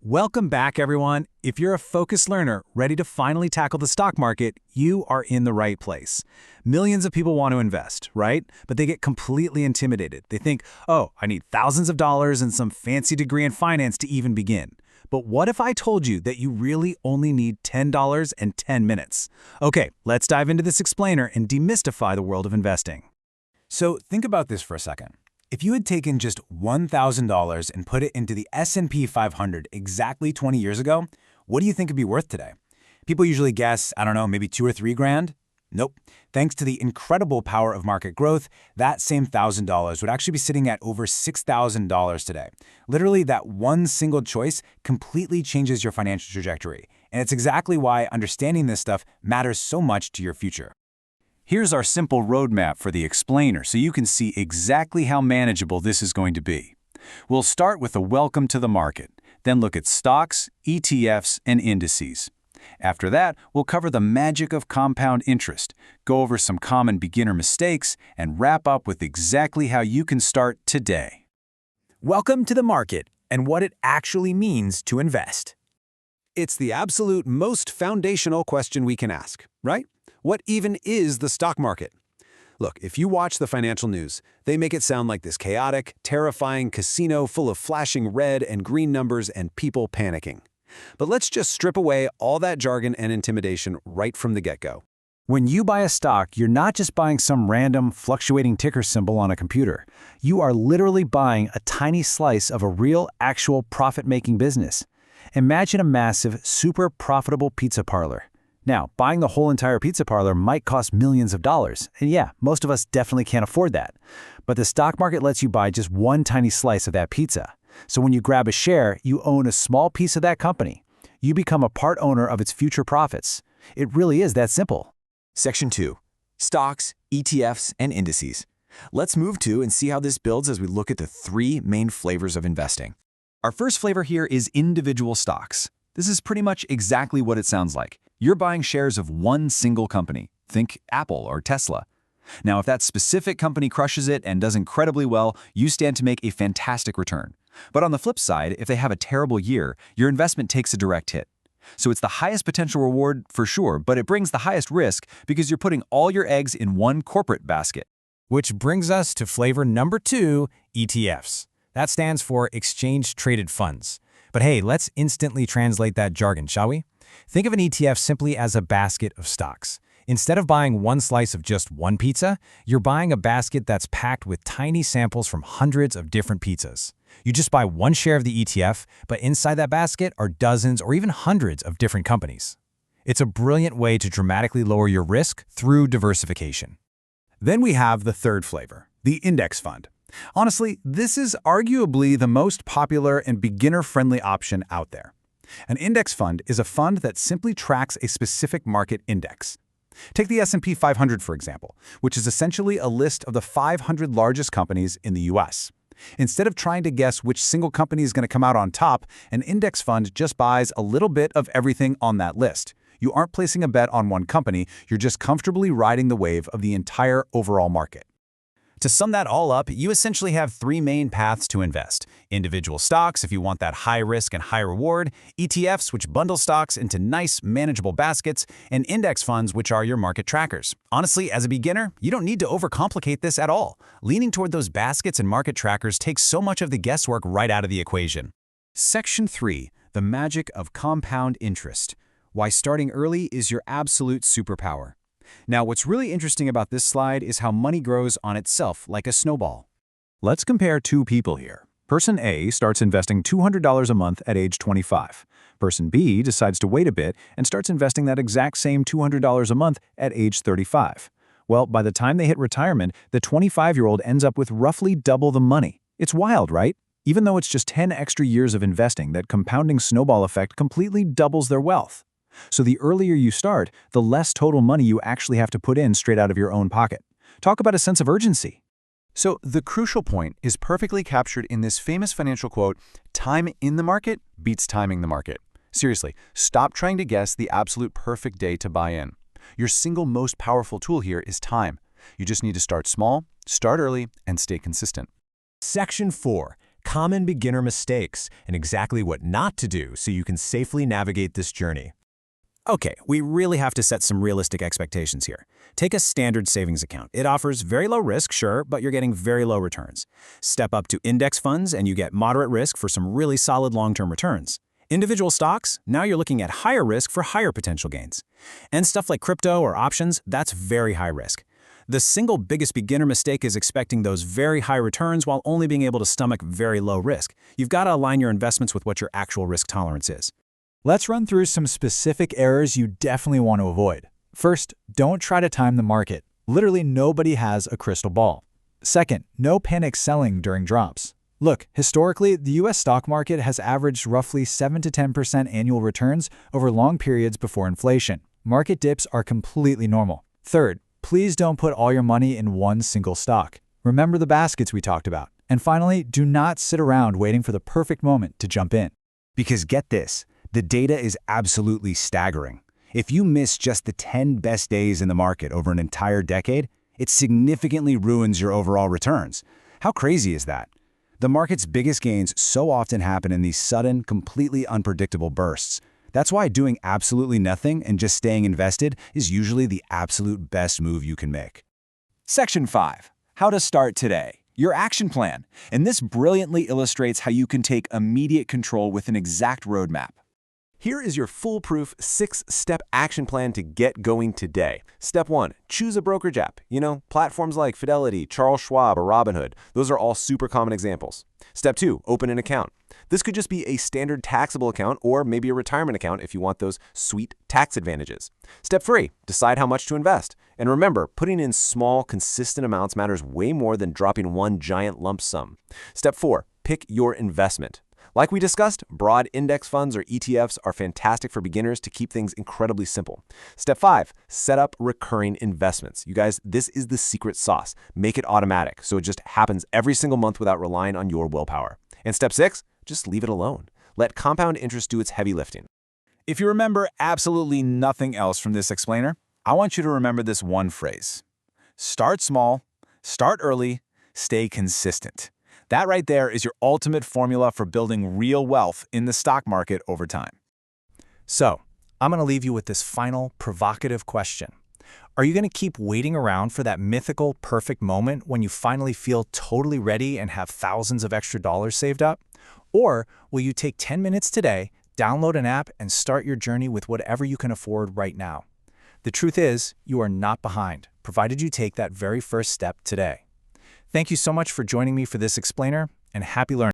Welcome back, everyone. If you're a focused learner ready to finally tackle the stock market, you are in the right place. Millions of people want to invest, right? But they get completely intimidated. They think, oh, I need thousands of dollars and some fancy degree in finance to even begin. But what if I told you that you really only need $10 and 10 minutes? Okay, let's dive into this explainer and demystify the world of investing. So think about this for a second. If you had taken just $1,000 and put it into the S&P 500 exactly 20 years ago, what do you think it'd be worth today? People usually guess, I don't know, maybe 2 or 3 grand? Nope. Thanks to the incredible power of market growth, that same $1,000 would actually be sitting at over $6,000 today. Literally, that one single choice completely changes your financial trajectory. And it's exactly why understanding this stuff matters so much to your future. Here's our simple roadmap for the explainer so you can see exactly how manageable this is going to be. We'll start with a welcome to the market, then look at stocks, ETFs, and indices. After that, we'll cover the magic of compound interest, go over some common beginner mistakes, and wrap up with exactly how you can start today. Welcome to the market and what it actually means to invest. It's the absolute most foundational question we can ask, right? What even is the stock market? Look, if you watch the financial news, they make it sound like this chaotic, terrifying casino full of flashing red and green numbers and people panicking. But let's just strip away all that jargon and intimidation right from the get-go. When you buy a stock, you're not just buying some random, fluctuating ticker symbol on a computer. You are literally buying a tiny slice of a real, actual profit-making business. Imagine a massive, super profitable pizza parlor. Now, buying the whole entire pizza parlor might cost millions of dollars, and yeah, most of us definitely can't afford that. But the stock market lets you buy just one tiny slice of that pizza. So when you grab a share, you own a small piece of that company. You become a part owner of its future profits. It really is that simple. Section 2. Stocks, ETFs, and indices. Let's move to and see how this builds as we look at the 3 main flavors of investing. Our first flavor here is individual stocks. This is pretty much exactly what it sounds like. You're buying shares of one single company. Think Apple or Tesla. Now, if that specific company crushes it and does incredibly well, you stand to make a fantastic return. But on the flip side, if they have a terrible year, your investment takes a direct hit. So it's the highest potential reward for sure, but it brings the highest risk because you're putting all your eggs in one corporate basket. Which brings us to flavor number 2, ETFs. That stands for exchange-traded funds. But hey, let's instantly translate that jargon, shall we? Think of an ETF simply as a basket of stocks. Instead of buying one slice of just one pizza, you're buying a basket that's packed with tiny samples from hundreds of different pizzas. You just buy one share of the ETF, but inside that basket are dozens or even hundreds of different companies. It's a brilliant way to dramatically lower your risk through diversification. Then we have the third flavor, the index fund. Honestly, this is arguably the most popular and beginner-friendly option out there. An index fund is a fund that simply tracks a specific market index. Take the S&P 500, for example, which is essentially a list of the 500 largest companies in the U.S. Instead of trying to guess which single company is going to come out on top, an index fund just buys a little bit of everything on that list. You aren't placing a bet on one company, you're just comfortably riding the wave of the entire overall market. To sum that all up, you essentially have 3 main paths to invest. Individual stocks, if you want that high risk and high reward, ETFs, which bundle stocks into nice, manageable baskets, and index funds, which are your market trackers. Honestly, as a beginner, you don't need to overcomplicate this at all. Leaning toward those baskets and market trackers takes so much of the guesswork right out of the equation. Section 3. The magic of compound interest. Why starting early is your absolute superpower. Now, what's really interesting about this slide is how money grows on itself like a snowball. Let's compare 2 people here. Person A starts investing $200 a month at age 25. Person B decides to wait a bit and starts investing that exact same $200 a month at age 35. Well, by the time they hit retirement, the 25-year-old ends up with roughly double the money. It's wild, right? Even though it's just 10 extra years of investing, that compounding snowball effect completely doubles their wealth. So the earlier you start, the less total money you actually have to put in straight out of your own pocket. Talk about a sense of urgency. So the crucial point is perfectly captured in this famous financial quote, "Time in the market beats timing the market." Seriously, stop trying to guess the absolute perfect day to buy in. Your single most powerful tool here is time. You just need to start small, start early, and stay consistent. Section 4. common beginner mistakes, and exactly what not to do so you can safely navigate this journey. Okay, we really have to set some realistic expectations here. Take a standard savings account. It offers very low risk, sure, but you're getting very low returns. Step up to index funds and you get moderate risk for some really solid long-term returns. Individual stocks, now you're looking at higher risk for higher potential gains. And stuff like crypto or options, that's very high risk. The single biggest beginner mistake is expecting those very high returns while only being able to stomach very low risk. You've got to align your investments with what your actual risk tolerance is. Let's run through some specific errors you definitely want to avoid. First, don't try to time the market. Literally nobody has a crystal ball. Second, no panic selling during drops. Look, historically, the US stock market has averaged roughly 7 to 10% annual returns over long periods before inflation. Market dips are completely normal. Third, please don't put all your money in one single stock. Remember the baskets we talked about. And finally, do not sit around waiting for the perfect moment to jump in. Because get this, the data is absolutely staggering. If you miss just the 10 best days in the market over an entire decade, it significantly ruins your overall returns. How crazy is that? The market's biggest gains so often happen in these sudden, completely unpredictable bursts. That's why doing absolutely nothing and just staying invested is usually the absolute best move you can make. Section 5. How to start today. Your action plan. And this brilliantly illustrates how you can take immediate control with an exact roadmap. Here is your foolproof 6-step action plan to get going today. Step 1, choose a brokerage app. Platforms like Fidelity, Charles Schwab, or Robinhood. Those are all super common examples. Step 2, open an account. This could just be a standard taxable account or maybe a retirement account if you want those sweet tax advantages. Step 3, decide how much to invest. And remember, putting in small, consistent amounts matters way more than dropping one giant lump sum. Step 4, pick your investment. Like we discussed, broad index funds or ETFs are fantastic for beginners to keep things incredibly simple. Step 5, set up recurring investments. You guys, this is the secret sauce. Make it automatic so it just happens every single month without relying on your willpower. And step 6, just leave it alone. Let compound interest do its heavy lifting. If you remember absolutely nothing else from this explainer, I want you to remember this one phrase. Start small, start early, stay consistent. That right there is your ultimate formula for building real wealth in the stock market over time. So, I'm going to leave you with this final provocative question. Are you going to keep waiting around for that mythical perfect moment when you finally feel totally ready and have thousands of extra dollars saved up? Or will you take 10 minutes today, download an app, and start your journey with whatever you can afford right now? The truth is, you are not behind, provided you take that very first step today. Thank you so much for joining me for this explainer, and happy learning.